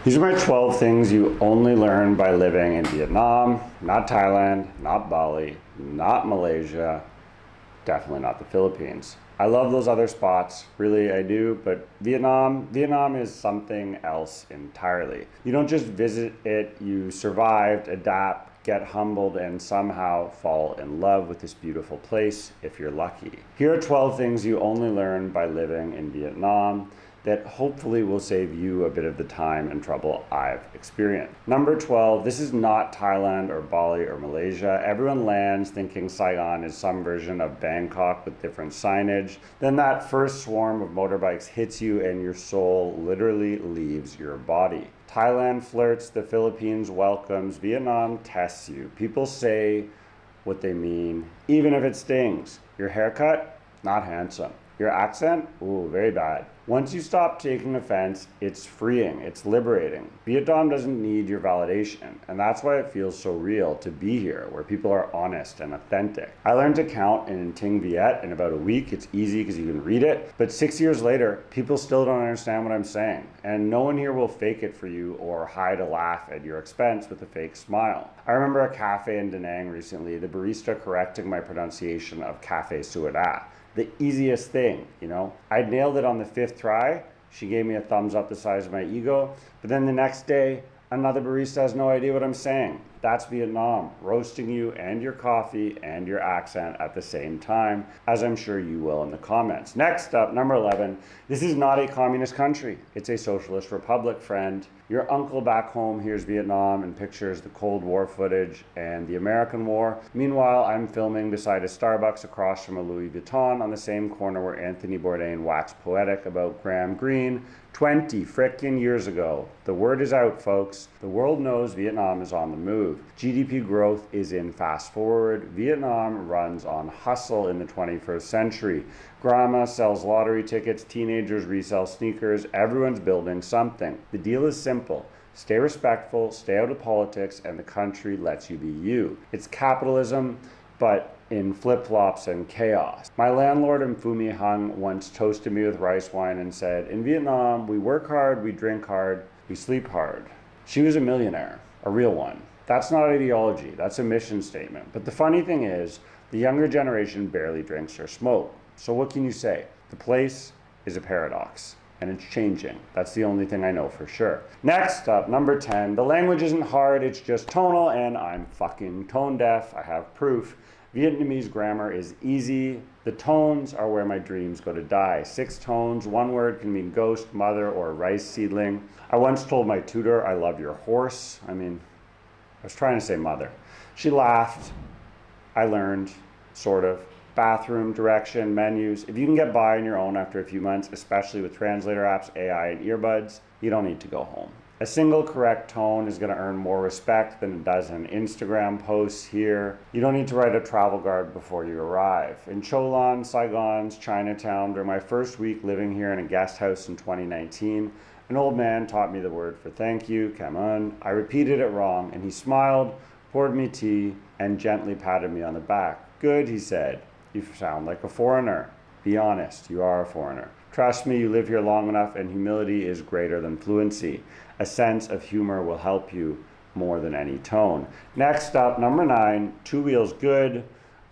These are my 12 things you only learn by living in Vietnam, not Thailand, not Bali, not Malaysia, definitely not the Philippines. I love those other spots, really I do, but Vietnam is something else entirely. You don't just visit it, you survived, adapt, get humbled, and somehow fall in love with this beautiful place if you're lucky. Here are 12 things you only learn by living in Vietnam that hopefully will save you a bit of the time and trouble I've experienced. Number 12, this is not Thailand or Bali or Malaysia. Everyone lands thinking Saigon is some version of Bangkok with different signage. Then that first swarm of motorbikes hits you and your soul literally leaves your body. Thailand flirts, the Philippines welcomes, Vietnam tests you. People say what they mean, even if it stings. Your haircut, not handsome. Your accent, ooh, very bad. Once you stop taking offense, it's freeing, it's liberating. Vietnam doesn't need your validation, and that's why it feels so real to be here, where people are honest and authentic. I learned to count in Ting Viet in about a week. It's easy because you can read it, but 6 years later, people still don't understand what I'm saying, and no one here will fake it for you or hide a laugh at your expense with a fake smile. I remember a cafe in Da Nang recently, the barista correcting my pronunciation of Cafe Suada. The easiest thing, you know. I nailed it on the 5th try. She gave me a thumbs up the size of my ego. But then the next day, another barista has no idea what I'm saying. That's Vietnam, roasting you and your coffee and your accent at the same time, as I'm sure you will in the comments. Next up, number 11, this is not a communist country. It's a socialist republic, friend. Your uncle back home hears Vietnam and pictures the Cold War footage and the American War. Meanwhile, I'm filming beside a Starbucks across from a Louis Vuitton on the same corner where Anthony Bourdain waxed poetic about Graham Greene 20 frickin' years ago. The word is out, folks. The world knows Vietnam is on the move. GDP growth is in fast forward. Vietnam runs on hustle in the 21st century. Grandma sells lottery tickets, teenagers resell sneakers, everyone's building something. The deal is simple. Stay respectful, stay out of politics, and the country lets you be you. It's capitalism, but in flip-flops and chaos. My landlord in Phu My Hung once toasted me with rice wine and said, in Vietnam, we work hard, we drink hard, we sleep hard. She was a millionaire, a real one. That's not ideology, that's a mission statement. But the funny thing is, the younger generation barely drinks or smoke. So what can you say? The place is a paradox, and it's changing. That's the only thing I know for sure. Next up, number 10, the language isn't hard, it's just tonal, and I'm fucking tone deaf, I have proof. Vietnamese grammar is easy. The tones are where my dreams go to die. 6 tones, one word can mean ghost, mother, or rice seedling. I once told my tutor, I love your horse. I was trying to say mother. She laughed. I learned, sort of. Bathroom, direction, menus. If you can get by on your own after a few months, especially with translator apps, AI, and earbuds, you don't need to go home. A single correct tone is going to earn more respect than it does in Instagram posts here. You don't need to write a travel guide before you arrive. In Cholan, Saigon's Chinatown, during my first week living here in a guest house in 2019, an old man taught me the word for thank you, come on. I repeated it wrong, and he smiled, poured me tea, and gently patted me on the back. Good, he said. You sound like a foreigner. Be honest, you are a foreigner. Trust me, you live here long enough, and humility is greater than fluency. A sense of humor will help you more than any tone. Next up, number 9, 2 wheels good,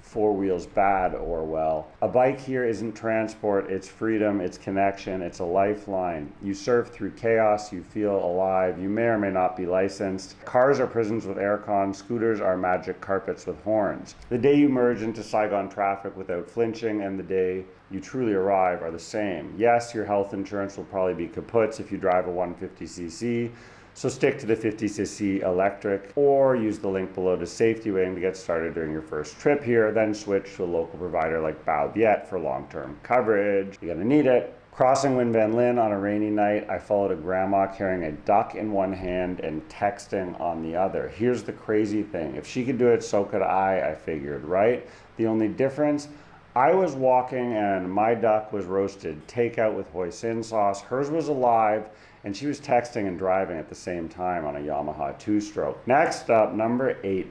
4 wheels bad, or well. A bike here isn't transport, it's freedom, it's connection, it's a lifeline. You surf through chaos, you feel alive, you may or may not be licensed. Cars are prisons with aircon, scooters are magic carpets with horns. The day you merge into Saigon traffic without flinching and the day you truly arrive are the same. Yes, your health insurance will probably be kaputs if you drive a 150cc, so stick to the 50cc electric or use the link below to Safety Wing to get started during your first trip here, then switch to a local provider like Bao Viet for long-term coverage. You're gonna need it. Crossing Nguyen Van Linh on a rainy night, I followed a grandma carrying a duck in one hand and texting on the other. Here's the crazy thing. If she could do it, so could I figured, right? The only difference, I was walking and my duck was roasted takeout with hoisin sauce. Hers was alive and she was texting and driving at the same time on a Yamaha 2-stroke. Next up, number 8,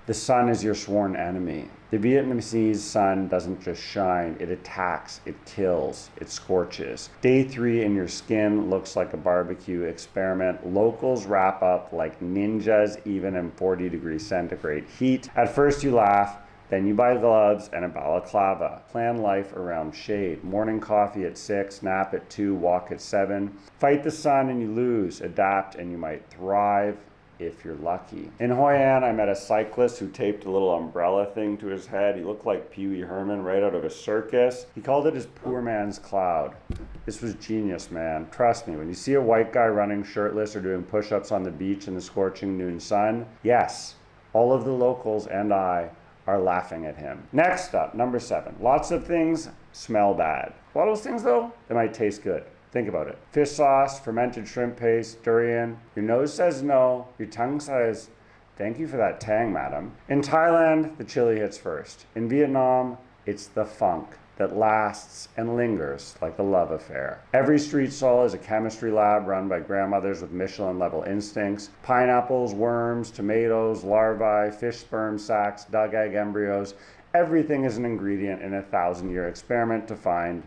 the sun is your sworn enemy. The Vietnamese sun doesn't just shine, it attacks, it kills, it scorches. Day 3 and your skin looks like a barbecue experiment. Locals wrap up like ninjas, even in 40-degree centigrade heat. At first you laugh, then you buy gloves and a balaclava. Plan life around shade. Morning coffee at 6, nap at 2, walk at 7. Fight the sun and you lose. Adapt and you might thrive if you're lucky. In Hoi An, I met a cyclist who taped a little umbrella thing to his head. He looked like Pee Wee Herman right out of a circus. He called it his poor man's cloud. This was genius, man. Trust me, when you see a white guy running shirtless or doing push-ups on the beach in the scorching noon sun, yes, all of the locals and I are laughing at him. Next up, number 7. Lots of things smell bad. A lot of those things, though, they might taste good. Think about it. Fish sauce, fermented shrimp paste, durian. Your nose says no. Your tongue says, thank you for that tang, madam. In Thailand, the chili hits first. In Vietnam, it's the funk that lasts and lingers like a love affair. Every street stall is a chemistry lab run by grandmothers with Michelin-level instincts. Pineapples, worms, tomatoes, larvae, fish sperm sacs, dug egg embryos. Everything is an ingredient in a 1,000-year experiment to find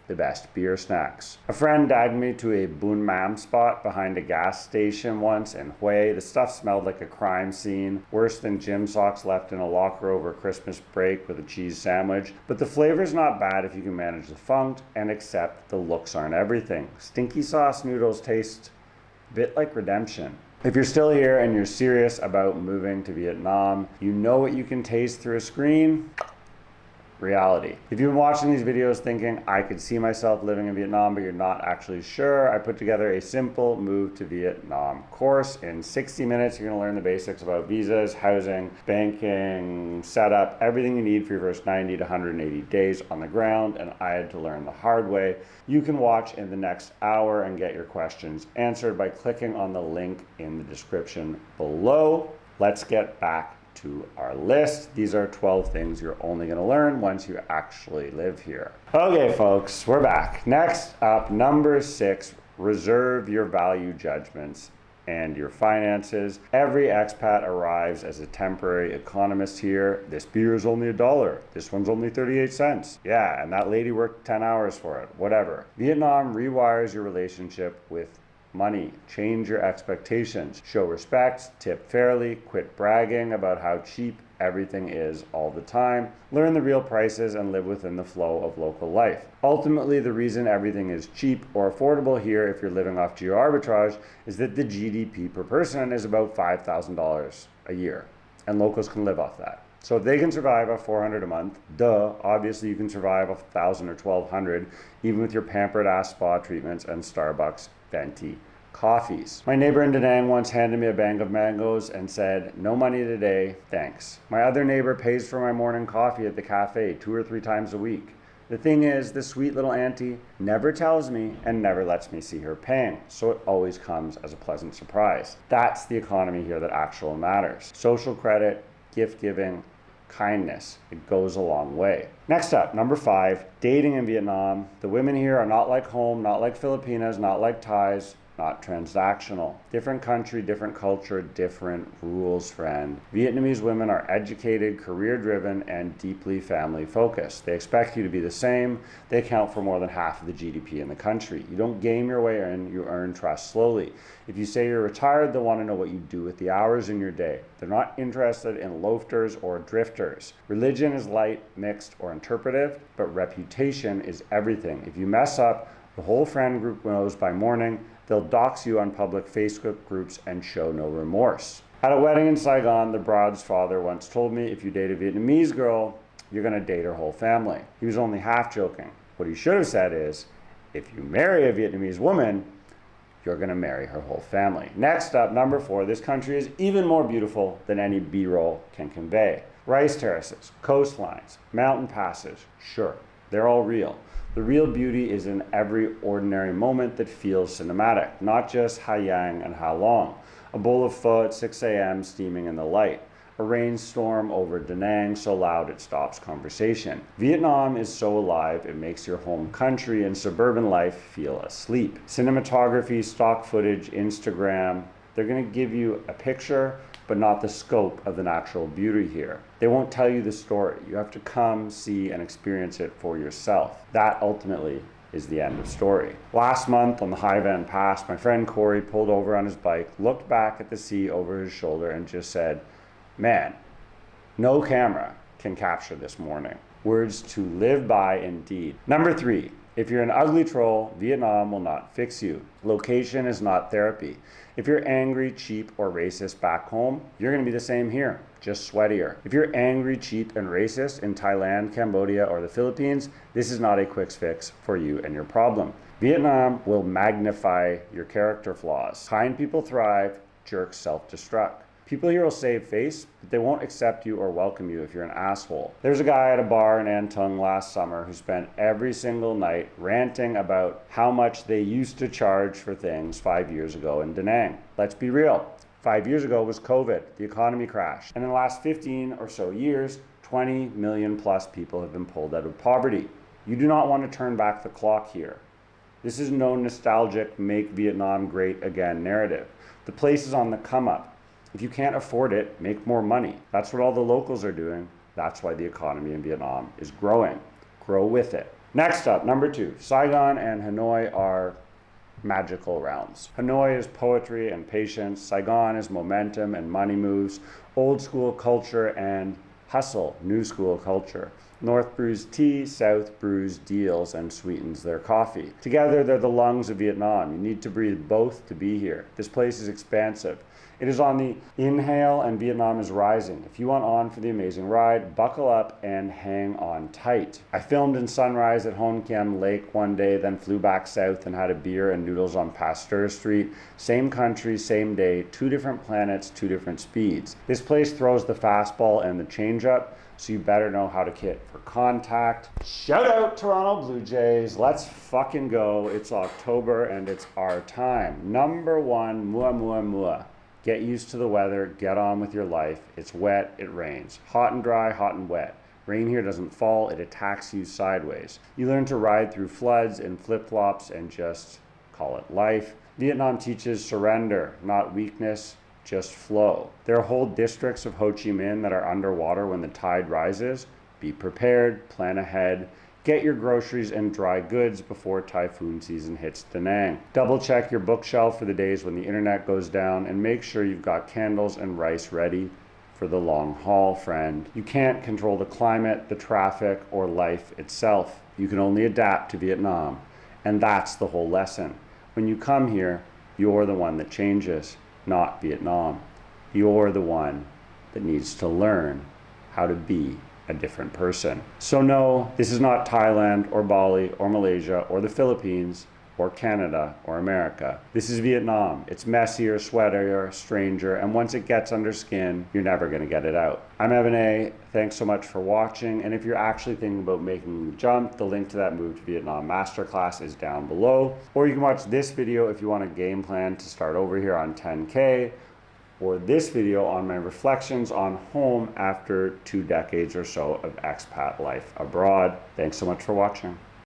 the best beer snacks. A friend dragged me to a Bun Mam spot behind a gas station once in Hue. The stuff smelled like a crime scene, worse than gym socks left in a locker over Christmas break with a cheese sandwich. But the flavor's not bad if you can manage the funk and accept the looks aren't everything. Stinky sauce noodles taste a bit like redemption. If you're still here and you're serious about moving to Vietnam, you know what you can taste through a screen? Reality. If you've been watching these videos thinking, I could see myself living in Vietnam, but you're not actually sure, I put together a simple move to Vietnam course. In 60 minutes, you're gonna learn the basics about visas, housing, banking, setup, everything you need for your first 90 to 180 days on the ground, and I had to learn the hard way. You can watch in the next hour and get your questions answered by clicking on the link in the description below. Let's get back to our list. These are 12 things you're only going to learn once you actually live here. Okay, folks, we're back. Next up, number 6, reserve your value judgments and your finances. Every expat arrives as a temporary economist here. This beer is only $1. This one's only 38 cents. Yeah, and that lady worked 10 hours for it. Whatever. Vietnam rewires your relationship with money. Change your expectations. Show respect, tip fairly, quit bragging about how cheap everything is all the time. Learn the real prices and live within the flow of local life. Ultimately, the reason everything is cheap or affordable here if you're living off geo arbitrage is that the GDP per person is about $5,000 a year, and locals can live off that. So if they can survive off $400 a month, obviously you can survive off $1,000 or $1,200, even with your pampered ass spa treatments and Starbucks venti coffees. My neighbor in Da Nang once handed me a bag of mangoes and said, no money today, thanks. My other neighbor pays for my morning coffee at the cafe 2 or 3 times a week. The thing is, this sweet little auntie never tells me and never lets me see her paying, so it always comes as a pleasant surprise. That's the economy here that actually matters. Social credit, gift giving, kindness. It goes a long way. Next up, number 5, dating in Vietnam. The women here are not like home, not like Filipinas, not like Thais, not transactional. Different country, different culture, different rules, friend. Vietnamese women are educated, career-driven, and deeply family-focused. They expect you to be the same. They account for more than half of the GDP in the country. You don't game your way in, you earn trust slowly. If you say you're retired, they'll want to know what you do with the hours in your day. They're not interested in loafers or drifters. Religion is light, mixed, or interpretive, but reputation is everything. If you mess up, the whole friend group knows by morning. They'll dox you on public Facebook groups and show no remorse. At a wedding in Saigon, the bride's father once told me, if you date a Vietnamese girl, you're gonna date her whole family. He was only half joking. What he should have said is, if you marry a Vietnamese woman, you're gonna marry her whole family. Next up, number 4, this country is even more beautiful than any B-roll can convey. Rice terraces, coastlines, mountain passes, sure, they're all real. The real beauty is in every ordinary moment that feels cinematic, not just how young and how long. A bowl of pho at 6 a.m. steaming in the light. A rainstorm over Da Nang so loud it stops conversation. Vietnam is so alive it makes your home country and suburban life feel asleep. Cinematography, stock footage, Instagram, They're going to give you a picture, but not the scope of the natural beauty here. They won't tell you the story. You have to come, see, and experience it for yourself. That ultimately is the end of story. Last month on the High Van Pass, my friend Corey pulled over on his bike, looked back at the sea over his shoulder, and just said, "Man, no camera can capture this morning." Words to live by indeed. Number 3, if you're an ugly troll, Vietnam will not fix you. Location is not therapy. If you're angry, cheap, or racist back home, you're gonna be the same here, just sweatier. If you're angry, cheap, and racist in Thailand, Cambodia, or the Philippines, this is not a quick fix for you and your problem. Vietnam will magnify your character flaws. Kind people thrive, jerks self-destruct. People here will save face, but they won't accept you or welcome you if you're an asshole. There's a guy at a bar in An Tung last summer who spent every single night ranting about how much they used to charge for things 5 years ago in Da Nang. Let's be real. 5 years ago was COVID. The economy crashed. And in the last 15 or so years, 20 million plus people have been pulled out of poverty. You do not want to turn back the clock here. This is no nostalgic make Vietnam great again narrative. The place is on the come up. If you can't afford it, make more money. That's what all the locals are doing. That's why the economy in Vietnam is growing. Grow with it. Next up, number 2, Saigon and Hanoi are magical realms. Hanoi is poetry and patience. Saigon is momentum and money moves, old school culture and hustle, new school culture. North brews tea, South brews deals and sweetens their coffee. Together, they're the lungs of Vietnam. You need to breathe both to be here. This place is expansive. It is on the inhale and Vietnam is rising. If you want on for the amazing ride, buckle up and hang on tight. I filmed in sunrise at Hon Kiem Lake one day, then flew back south and had a beer and noodles on Pasteur Street. Same country, same day, 2 different planets, 2 different speeds. This place throws the fastball and the changeup, so you better know how to hit for contact. Shout out Toronto Blue Jays. Let's fucking go. It's October and it's our time. Number 1, mua mua mua. Get used to the weather, get on with your life. It's wet, it rains. Hot and dry, hot and wet. Rain here doesn't fall, it attacks you sideways. You learn to ride through floods in flip-flops and just call it life. Vietnam teaches surrender, not weakness, just flow. There are whole districts of Ho Chi Minh that are underwater when the tide rises. Be prepared, plan ahead. Get your groceries and dry goods before typhoon season hits Da Nang. Double check your bookshelf for the days when the internet goes down and make sure you've got candles and rice ready for the long haul, friend. You can't control the climate, the traffic, or life itself. You can only adapt to Vietnam. And that's the whole lesson. When you come here, you're the one that changes, not Vietnam. You're the one that needs to learn how to be a different person. So no, this is not Thailand or Bali or Malaysia or the Philippines or Canada or America. This is Vietnam. It's messier, sweatier, stranger, and once it gets under skin, you're never gonna get it out. I'm Evan A. Thanks so much for watching, and if you're actually thinking about making the jump, the link to that Move to Vietnam Masterclass is down below, or you can watch this video if you want a game plan to start over here on 10K, or this video on my reflections on home after 2 decades or so of expat life abroad. Thanks so much for watching.